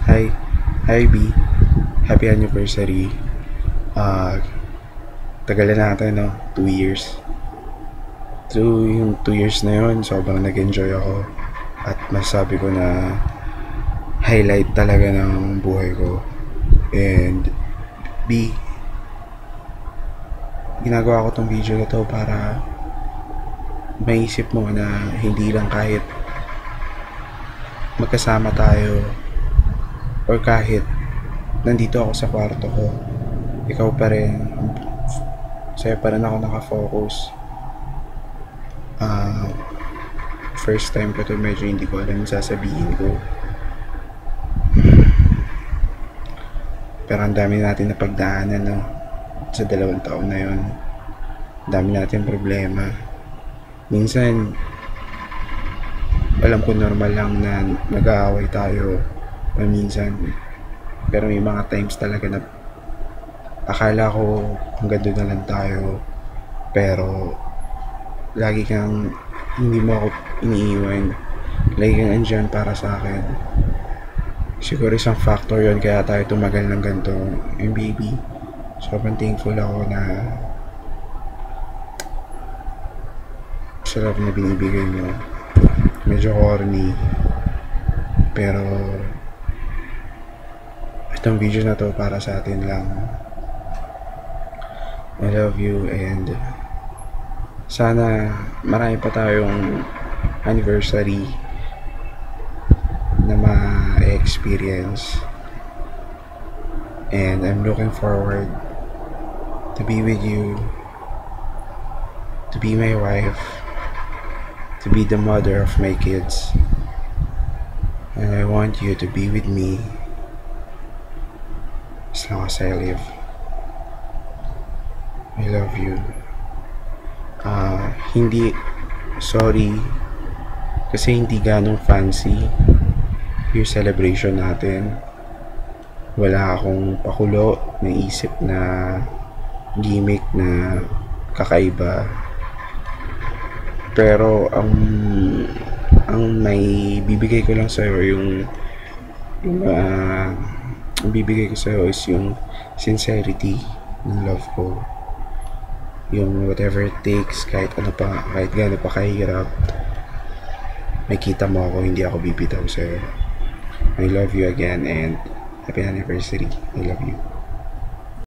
Hi, hi B. Happy anniversary. Ah, tagal na natin, no? 2 years. So, yung 2 years na yun, sobrang nag-enjoy ako. At masabi ko na highlight talaga ng buhay ko. And B, ginagawa ko tong video na to para maisip mo na hindi lang kahit magkasama tayo or kahit nandito ako sa kwarto ko, ikaw pa rin, sa'yo pa rin ako nakafocus. Ah, first time ko to, medyo hindi ko alam yung sasabihin ko. Pero ang dami natin na pagdaanan, no? Sa 2 taon na yon. Ang dami natin problema. Minsan, alam ko normal lang na nag-aaway tayo minsan. Pero may mga times talaga na akala ko hanggang doon na lang tayo. Pero lagi kang hindi mo ako iniiwan. Lagi kang andyan para sa akin. Siguro isang factor yon kaya tayo tumagal ng ganito. And baby, sobrang thankful ako na sa love na binibigay mo. Medyo corny, pero itong video na to para sa atin lang. I love you, and sana marami pa tayong anniversary na ma-experience. And I'm looking forward to be with you, to be my wife, to be the mother of my kids. And I want you to be with me as long as I live. I love you. Sorry, kasi hindi ganong fancy yung celebration natin. Wala akong pakulo na isip na gimmick na kakaiba. Pero ang may bibigay ko lang sa'yo ang bibigay ko sa'yo is yung sincerity ng love ko. Yung whatever it takes, kahit gaano pa kahirap, makita mo ako, hindi ako bibitaw sa'yo. I love you again, and happy anniversary. I love you.